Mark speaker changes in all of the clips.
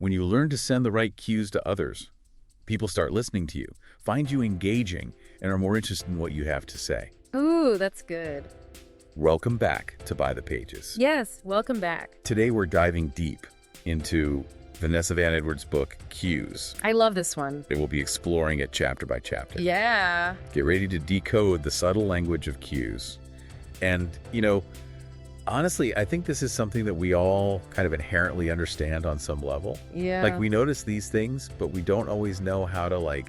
Speaker 1: When you learn to send the right cues to others, people start listening to you, find you engaging, and are more interested in what you have to say.
Speaker 2: Ooh, that's good.
Speaker 1: Welcome back to By the Pages.
Speaker 2: Yes, welcome back.
Speaker 1: Today we're diving deep into Vanessa Van Edwards' book, Cues.
Speaker 2: I love this one.
Speaker 1: It will be exploring it chapter by chapter.
Speaker 2: Yeah.
Speaker 1: Get ready to decode the subtle language of cues. And, honestly, I think this is something that we all kind of inherently understand on some level.
Speaker 2: Yeah.
Speaker 1: Like, we notice these things, but we don't always know how to,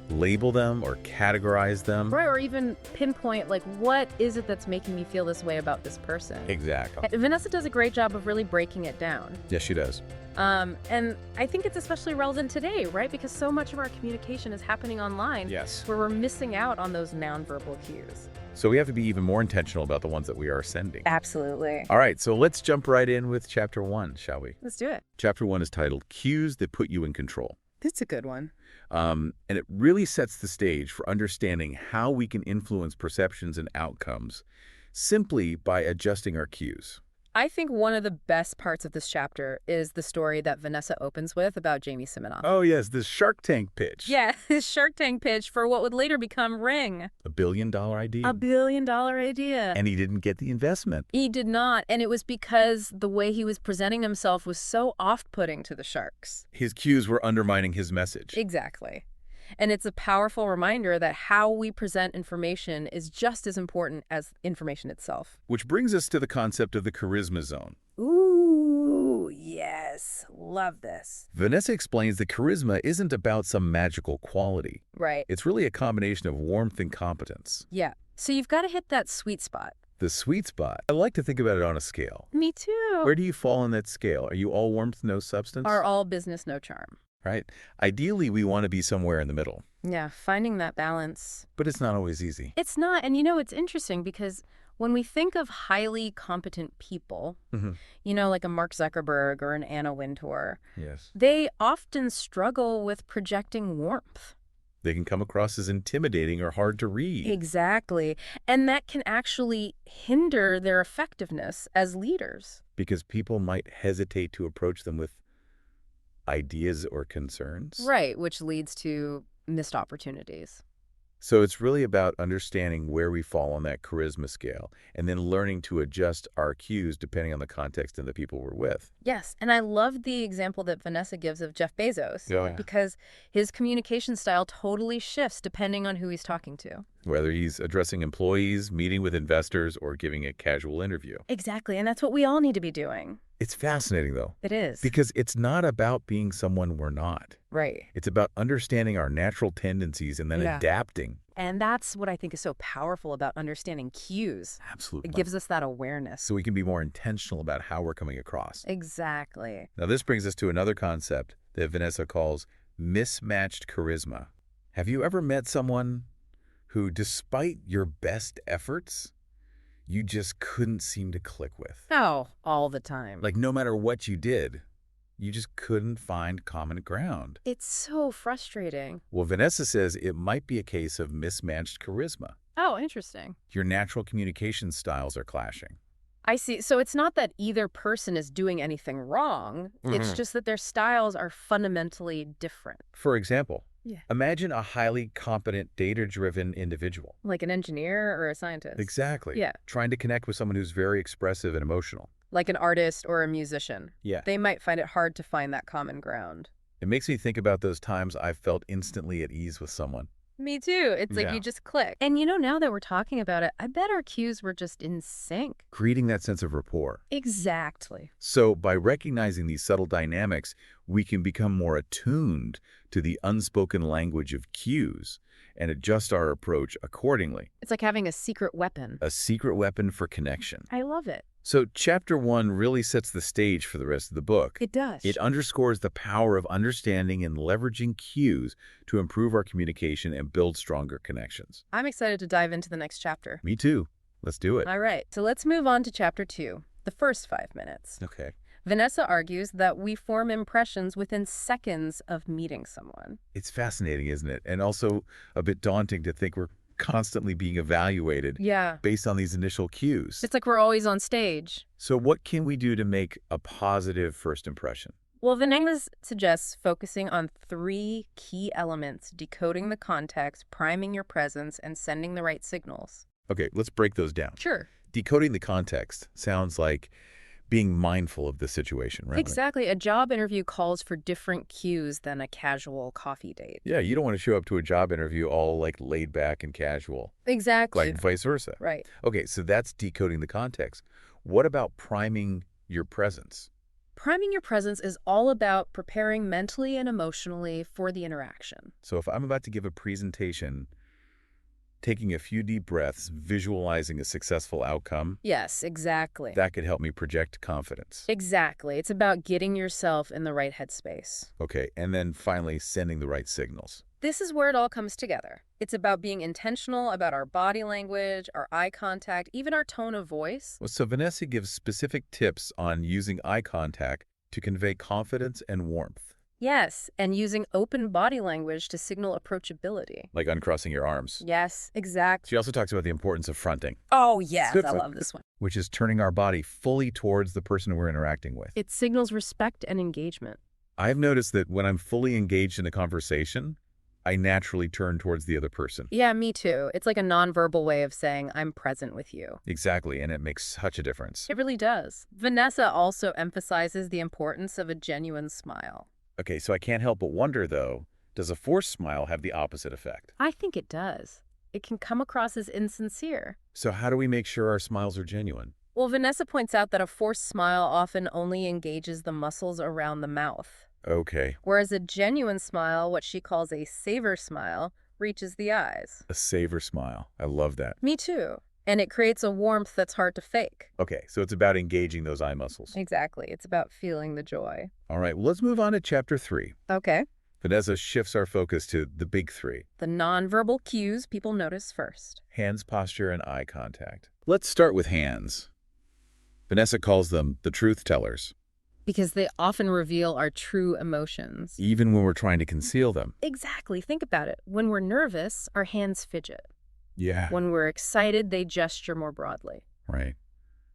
Speaker 1: label them or categorize them.
Speaker 2: Right, or even pinpoint, what is it that's making me feel this way about this person?
Speaker 1: Exactly.
Speaker 2: Vanessa does a great job of really breaking it down.
Speaker 1: Yes, she does.
Speaker 2: And I think it's especially relevant today, right? Because so much of our communication is happening online.
Speaker 1: Yes.
Speaker 2: Where we're missing out on those nonverbal cues.
Speaker 1: So we have to be even more intentional about the ones that we are sending.
Speaker 2: Absolutely.
Speaker 1: All right, so let's jump right in with chapter 1, shall we?
Speaker 2: Let's do it.
Speaker 1: Chapter 1 is titled Cues That Put You in Control.
Speaker 2: That's a good one.
Speaker 1: And it really sets the stage for understanding how we can influence perceptions and outcomes simply by adjusting our cues.
Speaker 2: I think one of the best parts of this chapter is the story that Vanessa opens with about Jamie Siminoff.
Speaker 1: Oh, yes, this Shark Tank pitch.
Speaker 2: Yeah, his Shark Tank pitch for what would later become Ring.
Speaker 1: $1 billion idea.
Speaker 2: $1 billion idea.
Speaker 1: And he didn't get the investment.
Speaker 2: He did not, and it was because the way he was presenting himself was so off-putting to the sharks.
Speaker 1: His cues were undermining his message.
Speaker 2: Exactly. And it's a powerful reminder that how we present information is just as important as information itself.
Speaker 1: Which brings us to the concept of the charisma zone.
Speaker 2: Ooh, yes. Love this.
Speaker 1: Vanessa explains that charisma isn't about some magical quality.
Speaker 2: Right.
Speaker 1: It's really a combination of warmth and competence.
Speaker 2: Yeah. So you've got to hit that sweet spot.
Speaker 1: The sweet spot. I like to think about it on a scale.
Speaker 2: Me too.
Speaker 1: Where do you fall on that scale? Are you all warmth, no substance?
Speaker 2: Are all business, no charm.
Speaker 1: Right? Ideally, we want to be somewhere in the middle.
Speaker 2: Yeah, finding that balance.
Speaker 1: But it's not always easy.
Speaker 2: It's not. And it's interesting because when we think of highly competent people, like a Mark Zuckerberg or an Anna Wintour,
Speaker 1: yes,
Speaker 2: they often struggle with projecting warmth.
Speaker 1: They can come across as intimidating or hard to read.
Speaker 2: Exactly. And that can actually hinder their effectiveness as leaders.
Speaker 1: Because people might hesitate to approach them with ideas or concerns.
Speaker 2: Right, which leads to missed opportunities.
Speaker 1: So it's really about understanding where we fall on that charisma scale and then learning to adjust our cues depending on the context and the people we're with.
Speaker 2: Yes, and I love the example that Vanessa gives of Jeff Bezos.
Speaker 1: Oh, yeah.
Speaker 2: Because his communication style totally shifts depending on who he's talking to.
Speaker 1: Whether he's addressing employees, meeting with investors, or giving a casual interview.
Speaker 2: Exactly, and that's what we all need to be doing.
Speaker 1: It's fascinating, though.
Speaker 2: It is.
Speaker 1: Because it's not about being someone we're not.
Speaker 2: Right.
Speaker 1: It's about understanding our natural tendencies and then adapting.
Speaker 2: And that's what I think is so powerful about understanding cues.
Speaker 1: Absolutely.
Speaker 2: It gives us that awareness.
Speaker 1: So we can be more intentional about how we're coming across.
Speaker 2: Exactly.
Speaker 1: Now, this brings us to another concept that Vanessa calls mismatched charisma. Have you ever met someone who, despite your best efforts, you just couldn't seem to click with?
Speaker 2: Oh, all the time.
Speaker 1: Like, no matter what you did, you just couldn't find common ground.
Speaker 2: It's so frustrating.
Speaker 1: Well, Vanessa says it might be a case of mismatched charisma.
Speaker 2: Oh, interesting.
Speaker 1: Your natural communication styles are clashing.
Speaker 2: I see. So it's not that either person is doing anything wrong. It's just that their styles are fundamentally different.
Speaker 1: For example,
Speaker 2: Yeah.
Speaker 1: imagine a highly competent, data-driven individual.
Speaker 2: Like an engineer or a scientist.
Speaker 1: Exactly.
Speaker 2: Yeah.
Speaker 1: Trying to connect with someone who's very expressive and emotional.
Speaker 2: Like an artist or a musician.
Speaker 1: Yeah.
Speaker 2: They might find it hard to find that common ground.
Speaker 1: It makes me think about those times I've felt instantly at ease with someone.
Speaker 2: Me too. It's like
Speaker 1: Yeah.
Speaker 2: you just click. And now that we're talking about it, I bet our cues were just in sync.
Speaker 1: Creating that sense of rapport.
Speaker 2: Exactly.
Speaker 1: So by recognizing these subtle dynamics, we can become more attuned to the unspoken language of cues and adjust our approach accordingly.
Speaker 2: It's like having a secret weapon.
Speaker 1: A secret weapon for connection.
Speaker 2: I love it.
Speaker 1: So chapter 1 really sets the stage for the rest of the book.
Speaker 2: It does.
Speaker 1: It underscores the power of understanding and leveraging cues to improve our communication and build stronger connections.
Speaker 2: I'm excited to dive into the next chapter.
Speaker 1: Me too. Let's do it.
Speaker 2: All right. So let's move on to chapter 2, the first 5 minutes.
Speaker 1: Okay.
Speaker 2: Vanessa argues that we form impressions within seconds of meeting someone.
Speaker 1: It's fascinating, isn't it? And also a bit daunting to think we're constantly being evaluated based on these initial cues.
Speaker 2: It's like we're always on stage.
Speaker 1: So what can we do to make a positive first impression?
Speaker 2: Well, Vanessa suggests focusing on 3 key elements: decoding the context, priming your presence, and sending the right signals.
Speaker 1: Okay, let's break those down.
Speaker 2: Sure.
Speaker 1: Decoding the context sounds like being mindful of the situation, right?
Speaker 2: Exactly. A job interview calls for different cues than a casual coffee date.
Speaker 1: Yeah, you don't want to show up to a job interview all like laid back and casual,
Speaker 2: Exactly.
Speaker 1: like vice versa.
Speaker 2: Right.
Speaker 1: Okay, so that's decoding the context. What about priming your presence?
Speaker 2: Priming your presence is all about preparing mentally and emotionally for the interaction.
Speaker 1: So if I'm about to give a presentation, taking a few deep breaths, visualizing a successful outcome,
Speaker 2: Yes, exactly.
Speaker 1: that could help me project confidence.
Speaker 2: Exactly. It's about getting yourself in the right headspace.
Speaker 1: Okay, and then finally sending the right signals.
Speaker 2: This is where it all comes together. It's about being intentional about our body language, our eye contact, even our tone of voice.
Speaker 1: Well, so Vanessa gives specific tips on using eye contact to convey confidence and warmth,
Speaker 2: Yes, and using open body language to signal approachability.
Speaker 1: like uncrossing your arms.
Speaker 2: Yes, exactly.
Speaker 1: She also talks about the importance of fronting,
Speaker 2: Oh, yes, I love this one.
Speaker 1: which is turning our body fully towards the person we're interacting with.
Speaker 2: It signals respect and engagement.
Speaker 1: I've noticed that when I'm fully engaged in a conversation, I naturally turn towards the other person.
Speaker 2: Yeah, me too. It's like a nonverbal way of saying I'm present with you.
Speaker 1: Exactly, and it makes such a difference.
Speaker 2: It really does. Vanessa also emphasizes the importance of a genuine smile.
Speaker 1: Okay, so I can't help but wonder, though, does a forced smile have the opposite effect?
Speaker 2: I think it does. It can come across as insincere.
Speaker 1: So how do we make sure our smiles are genuine?
Speaker 2: Well, Vanessa points out that a forced smile often only engages the muscles around the mouth,
Speaker 1: Okay,
Speaker 2: whereas a genuine smile, what she calls a savor smile, reaches the eyes.
Speaker 1: a savor smile. I love that.
Speaker 2: Me too. And it creates a warmth that's hard to fake.
Speaker 1: Okay, so it's about engaging those eye muscles.
Speaker 2: Exactly. It's about feeling the joy.
Speaker 1: All right, well, let's move on to chapter 3.
Speaker 2: Okay.
Speaker 1: Vanessa shifts our focus to the big 3:
Speaker 2: The nonverbal cues people notice first.
Speaker 1: hands, posture, and eye contact. Let's start with hands. Vanessa calls them the truth tellers,
Speaker 2: Because they often reveal our true emotions.
Speaker 1: even when we're trying to conceal them.
Speaker 2: Exactly. Think about it. When we're nervous, our hands fidget.
Speaker 1: Yeah.
Speaker 2: When we're excited, they gesture more broadly.
Speaker 1: Right.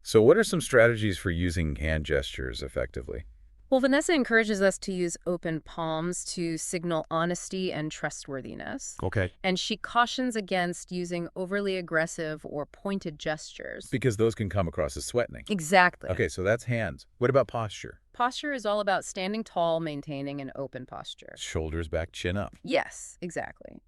Speaker 1: So what are some strategies for using hand gestures effectively?
Speaker 2: Well, Vanessa encourages us to use open palms to signal honesty and trustworthiness.
Speaker 1: Okay.
Speaker 2: And she cautions against using overly aggressive or pointed gestures.
Speaker 1: Because those can come across as threatening.
Speaker 2: Exactly.
Speaker 1: Okay, so that's hands. What about posture?
Speaker 2: Posture is all about standing tall, maintaining an open posture.
Speaker 1: Shoulders back, chin up.
Speaker 2: Yes, exactly.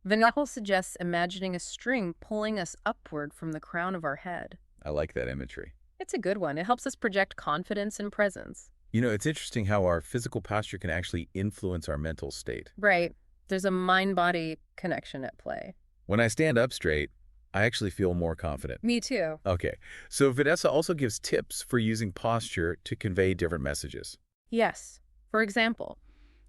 Speaker 2: Vanessa suggests imagining a string pulling us upward from the crown of our head.
Speaker 1: I like that imagery.
Speaker 2: It's a good one. It helps us project confidence and presence.
Speaker 1: You know, it's interesting how our physical posture can actually influence our mental state.
Speaker 2: Right. There's a mind-body connection at play.
Speaker 1: When I stand up straight, I actually feel more confident.
Speaker 2: Me too.
Speaker 1: Okay, so Vanessa also gives tips for using posture to convey different messages.
Speaker 2: Yes. For example,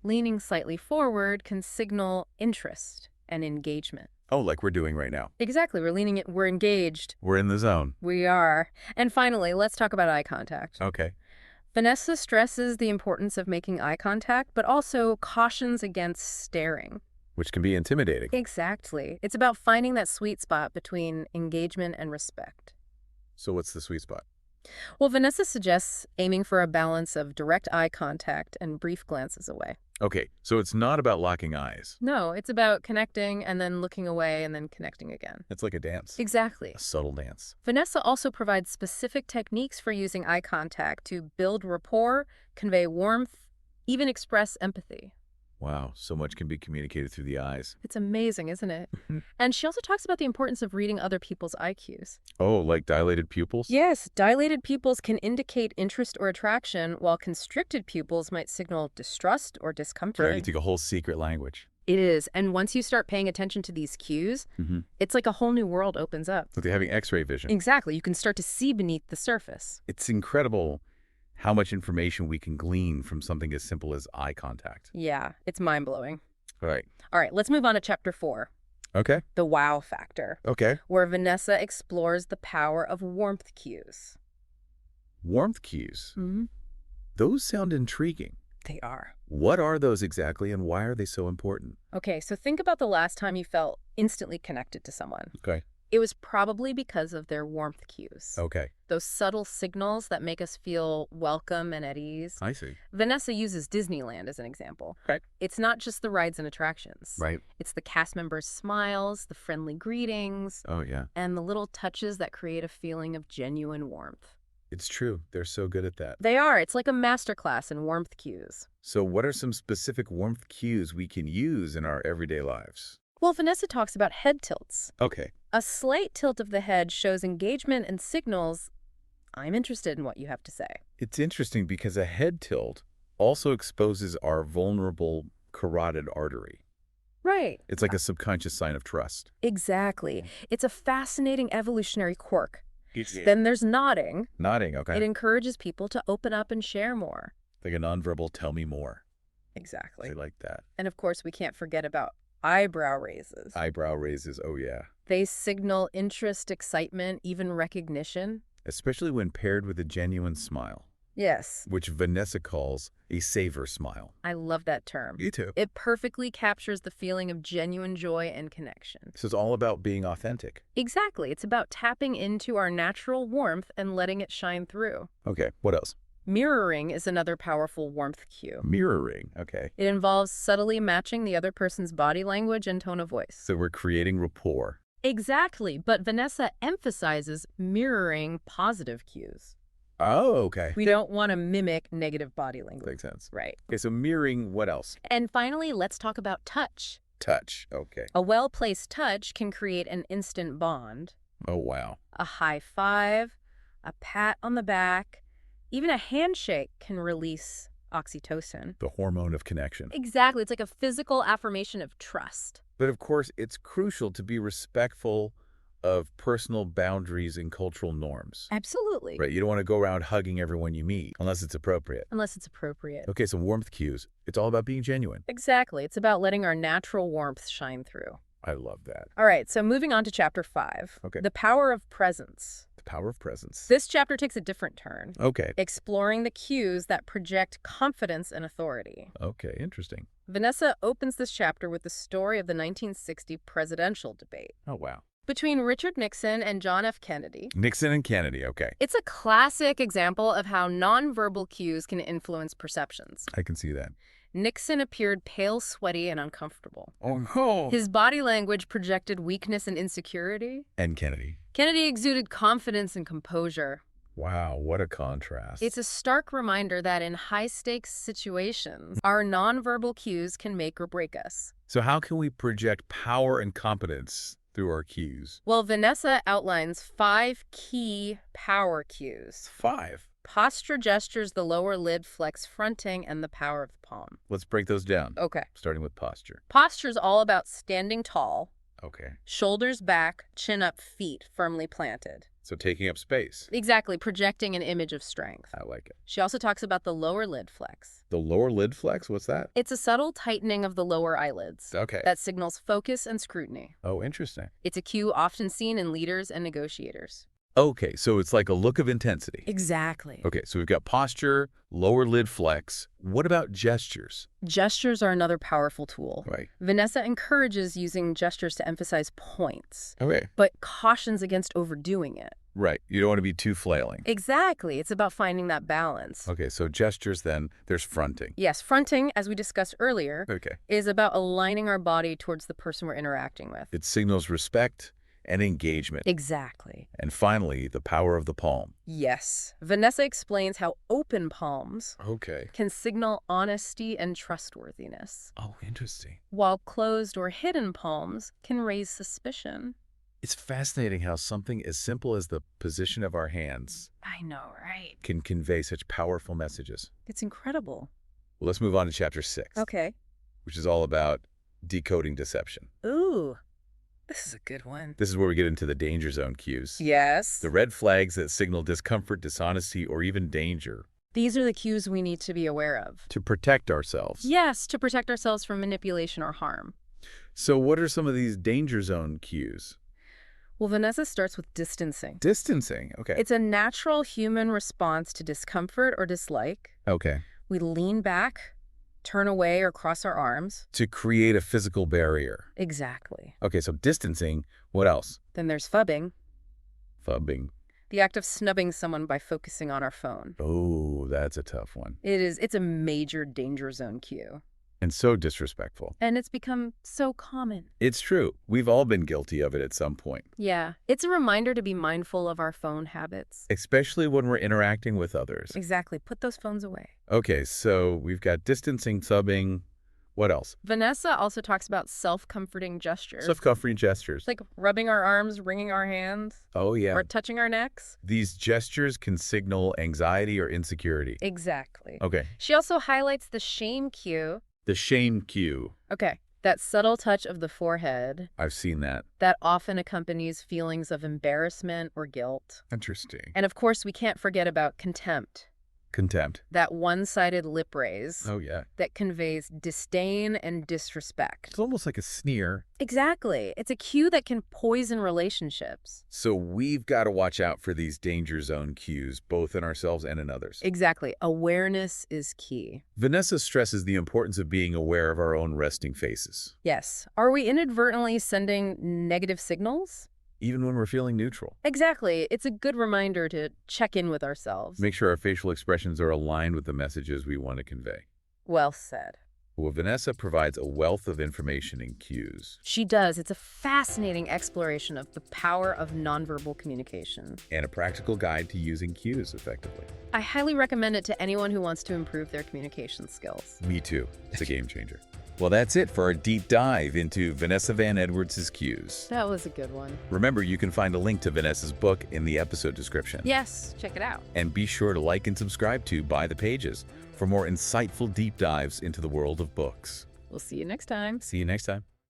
Speaker 2: leaning slightly forward can signal interest and engagement.
Speaker 1: Oh, like we're doing right now.
Speaker 2: Exactly. We're engaged.
Speaker 1: We're in the zone.
Speaker 2: We are. And finally, let's talk about eye contact.
Speaker 1: Okay.
Speaker 2: Vanessa stresses the importance of making eye contact, but also cautions against staring.
Speaker 1: Which can be intimidating.
Speaker 2: Exactly. It's about finding that sweet spot between engagement and respect.
Speaker 1: So what's the sweet spot?
Speaker 2: Well, Vanessa suggests aiming for a balance of direct eye contact and brief glances away.
Speaker 1: Okay, so it's not about locking eyes.
Speaker 2: No, it's about connecting and then looking away and then connecting again.
Speaker 1: It's like a dance.
Speaker 2: Exactly.
Speaker 1: A subtle dance.
Speaker 2: Vanessa also provides specific techniques for using eye contact to build rapport, convey warmth, even express empathy.
Speaker 1: Wow, so much can be communicated through the eyes.
Speaker 2: It's amazing, isn't it? And she also talks about the importance of reading other people's eye cues.
Speaker 1: Oh, like dilated pupils?
Speaker 2: Yes, dilated pupils can indicate interest or attraction, while constricted pupils might signal distrust or
Speaker 1: Right, you
Speaker 2: discomfort.
Speaker 1: take a whole secret language.
Speaker 2: It is, and once you start paying attention to these cues, it's like a whole new world opens up.
Speaker 1: Like they're having x-ray vision.
Speaker 2: Exactly, you can start to see beneath the surface.
Speaker 1: It's incredible how much information we can glean from something as simple as eye contact.
Speaker 2: Yeah, it's mind-blowing.
Speaker 1: All right.
Speaker 2: All right, let's move on to chapter 4,
Speaker 1: Okay.
Speaker 2: the wow factor,
Speaker 1: Okay.
Speaker 2: where Vanessa explores the power of warmth cues.
Speaker 1: Warmth cues.
Speaker 2: Mm-hmm.
Speaker 1: Those sound intriguing.
Speaker 2: They are.
Speaker 1: What are those exactly, and why are they so important?
Speaker 2: Okay, so think about the last time you felt instantly connected to someone.
Speaker 1: Okay.
Speaker 2: It was probably because of their warmth cues.
Speaker 1: Okay.
Speaker 2: Those subtle signals that make us feel welcome and at ease.
Speaker 1: I see.
Speaker 2: Vanessa uses Disneyland as an example.
Speaker 1: Okay.
Speaker 2: It's not just the rides and attractions.
Speaker 1: Right.
Speaker 2: It's the cast members' smiles, the friendly greetings,
Speaker 1: Oh, yeah.
Speaker 2: and the little touches that create a feeling of genuine warmth.
Speaker 1: It's true. They're so good at that.
Speaker 2: They are. It's like a masterclass in warmth cues.
Speaker 1: So what are some specific warmth cues we can use in our everyday lives?
Speaker 2: Well, Vanessa talks about head tilts.
Speaker 1: Okay.
Speaker 2: A slight tilt of the head shows engagement and signals, I'm interested in what you have to say.
Speaker 1: It's interesting because a head tilt also exposes our vulnerable carotid artery.
Speaker 2: Right.
Speaker 1: It's like a subconscious sign of trust.
Speaker 2: Exactly. It's a fascinating evolutionary quirk. Then there's nodding.
Speaker 1: Nodding, okay.
Speaker 2: It encourages people to open up and share more.
Speaker 1: Like a nonverbal tell me more.
Speaker 2: Exactly.
Speaker 1: They like that.
Speaker 2: And of course, we can't forget about eyebrow raises.
Speaker 1: Eyebrow raises, oh yeah.
Speaker 2: They signal interest, excitement, even recognition.
Speaker 1: Especially when paired with a genuine smile,
Speaker 2: Yes.
Speaker 1: which Vanessa calls a savor smile.
Speaker 2: I love that term.
Speaker 1: Me too.
Speaker 2: It perfectly captures the feeling of genuine joy and connection.
Speaker 1: So it's all about being authentic.
Speaker 2: Exactly. It's about tapping into our natural warmth and letting it shine through.
Speaker 1: Okay, what else?
Speaker 2: Mirroring is another powerful warmth cue.
Speaker 1: Mirroring, okay.
Speaker 2: It involves subtly matching the other person's body language and tone of voice.
Speaker 1: So we're creating rapport.
Speaker 2: Exactly, but Vanessa emphasizes mirroring positive cues.
Speaker 1: Oh, okay.
Speaker 2: We don't want to mimic negative body language.
Speaker 1: Makes sense.
Speaker 2: Right.
Speaker 1: Okay, so mirroring, what else?
Speaker 2: And finally, let's talk about touch.
Speaker 1: Touch, okay.
Speaker 2: A well-placed touch can create an instant bond.
Speaker 1: Oh, wow.
Speaker 2: A high five, a pat on the back, even a handshake can release oxytocin.
Speaker 1: The hormone of connection.
Speaker 2: Exactly. It's like a physical affirmation of trust.
Speaker 1: But of course, it's crucial to be respectful of personal boundaries and cultural norms.
Speaker 2: Absolutely.
Speaker 1: Right, you don't want to go around hugging everyone you meet unless it's appropriate.
Speaker 2: Unless it's appropriate.
Speaker 1: Okay, so warmth cues. It's all about being genuine.
Speaker 2: Exactly. It's about letting our natural warmth shine through.
Speaker 1: I love that.
Speaker 2: All right, so moving on to chapter 5.
Speaker 1: Okay.
Speaker 2: The power of presence.
Speaker 1: The power of presence.
Speaker 2: This chapter takes a different turn,
Speaker 1: Okay.
Speaker 2: exploring the cues that project confidence and authority.
Speaker 1: Okay, interesting.
Speaker 2: Vanessa opens this chapter with the story of the 1960 presidential debate
Speaker 1: Oh, wow.
Speaker 2: between Richard Nixon and John F. Kennedy.
Speaker 1: Nixon and Kennedy, okay.
Speaker 2: It's a classic example of how nonverbal cues can influence perceptions.
Speaker 1: I can see that.
Speaker 2: Nixon appeared pale, sweaty, and uncomfortable.
Speaker 1: Oh, no.
Speaker 2: His body language projected weakness and insecurity.
Speaker 1: And Kennedy.
Speaker 2: Kennedy exuded confidence and composure.
Speaker 1: Wow, what a contrast.
Speaker 2: It's a stark reminder that in high-stakes situations, our nonverbal cues can make or break us.
Speaker 1: So how can we project power and competence through our cues?
Speaker 2: Well, Vanessa outlines 5 key power cues.
Speaker 1: 5.
Speaker 2: Posture gestures, the lower lid flex fronting, and the power of the palm.
Speaker 1: Let's break those down.
Speaker 2: Okay.
Speaker 1: Starting with posture.
Speaker 2: Posture's all about standing tall,
Speaker 1: Okay.
Speaker 2: shoulders back, chin up, feet firmly planted.
Speaker 1: So taking up space.
Speaker 2: Exactly, projecting an image of strength.
Speaker 1: I like it.
Speaker 2: She also talks about the lower lid flex.
Speaker 1: The lower lid flex, what's that?
Speaker 2: It's a subtle tightening of the lower eyelids
Speaker 1: Okay.
Speaker 2: that signals focus and scrutiny.
Speaker 1: Oh, interesting.
Speaker 2: It's a cue often seen in leaders and negotiators.
Speaker 1: Okay, so it's like a look of intensity.
Speaker 2: Exactly.
Speaker 1: Okay, so we've got posture, lower lid flex. What about gestures?
Speaker 2: Gestures are another powerful tool.
Speaker 1: Right.
Speaker 2: Vanessa encourages using gestures to emphasize points,
Speaker 1: Okay.
Speaker 2: but cautions against overdoing it.
Speaker 1: Right. You don't want to be too flailing.
Speaker 2: Exactly. It's about finding that balance.
Speaker 1: Okay, so gestures then, there's fronting.
Speaker 2: Yes, fronting, as we discussed earlier,
Speaker 1: Okay.
Speaker 2: is about aligning our body towards the person we're interacting with.
Speaker 1: It signals respect and engagement.
Speaker 2: Exactly.
Speaker 1: And finally, the power of the palm.
Speaker 2: Yes. Vanessa explains how open palms
Speaker 1: Okay.
Speaker 2: can signal honesty and trustworthiness,
Speaker 1: Oh, interesting.
Speaker 2: while closed or hidden palms can raise suspicion.
Speaker 1: It's fascinating how something as simple as the position of our hands
Speaker 2: I know, right?
Speaker 1: can convey such powerful messages.
Speaker 2: It's incredible.
Speaker 1: Well, let's move on to chapter 6,
Speaker 2: Okay.
Speaker 1: which is all about decoding deception.
Speaker 2: Ooh, this is a good one.
Speaker 1: This is where we get into the danger zone cues.
Speaker 2: Yes.
Speaker 1: The red flags that signal discomfort, dishonesty, or even danger
Speaker 2: These are the cues we need to be aware of.
Speaker 1: to protect ourselves.
Speaker 2: Yes, to protect ourselves from manipulation or harm.
Speaker 1: So what are some of these danger zone cues?
Speaker 2: Well, Vanessa starts with distancing.
Speaker 1: Distancing. Okay.
Speaker 2: It's a natural human response to discomfort or dislike.
Speaker 1: Okay.
Speaker 2: We lean back, turn away or cross our arms.
Speaker 1: To create a physical barrier.
Speaker 2: Exactly.
Speaker 1: Okay, so distancing. What else?
Speaker 2: Then there's phubbing,
Speaker 1: Fubbing.
Speaker 2: the act of snubbing someone by focusing on our phone.
Speaker 1: Oh, that's a tough one.
Speaker 2: It's a major danger zone cue.
Speaker 1: And so disrespectful.
Speaker 2: And it's become so common.
Speaker 1: It's true. We've all been guilty of it at some point.
Speaker 2: Yeah, it's a reminder to be mindful of our phone habits.
Speaker 1: Especially when we're interacting with others.
Speaker 2: Exactly. Put those phones away.
Speaker 1: Okay, so we've got distancing, subbing. What else?
Speaker 2: Vanessa also talks about self-comforting gestures.
Speaker 1: Self-comforting gestures.
Speaker 2: Like rubbing our arms, wringing our hands.
Speaker 1: Oh, yeah.
Speaker 2: Or touching our necks.
Speaker 1: These gestures can signal anxiety or insecurity.
Speaker 2: Exactly.
Speaker 1: Okay.
Speaker 2: She also highlights the shame cue.
Speaker 1: The shame cue.
Speaker 2: Okay. That subtle touch of the forehead
Speaker 1: I've seen that.
Speaker 2: that often accompanies feelings of embarrassment or guilt.
Speaker 1: Interesting.
Speaker 2: And of course, we can't forget about contempt.
Speaker 1: Contempt.
Speaker 2: That one-sided lip raise
Speaker 1: Oh, yeah.
Speaker 2: that conveys disdain and disrespect.
Speaker 1: It's almost like a sneer.
Speaker 2: Exactly. It's a cue that can poison relationships.
Speaker 1: So we've got to watch out for these danger zone cues, both in ourselves and in others.
Speaker 2: Exactly. Awareness is key.
Speaker 1: Vanessa stresses the importance of being aware of our own resting faces,
Speaker 2: Yes. Are we inadvertently sending negative signals?
Speaker 1: even when we're feeling neutral.
Speaker 2: Exactly. It's a good reminder to check in with ourselves.
Speaker 1: Make sure our facial expressions are aligned with the messages we want to convey.
Speaker 2: Well said.
Speaker 1: Well, Vanessa provides a wealth of information and cues,
Speaker 2: She does. It's a fascinating exploration of the power of nonverbal communication.
Speaker 1: and a practical guide to using cues effectively.
Speaker 2: I highly recommend it to anyone who wants to improve their communication skills.
Speaker 1: Me too. It's a game changer. Well, that's it for our deep dive into Vanessa Van Edwards' cues.
Speaker 2: That was a good one.
Speaker 1: Remember, you can find a link to Vanessa's book in the episode description.
Speaker 2: Yes, check it out.
Speaker 1: And be sure to like and subscribe to By the Pages for more insightful deep dives into the world of books.
Speaker 2: We'll see you next time.
Speaker 1: See you next time.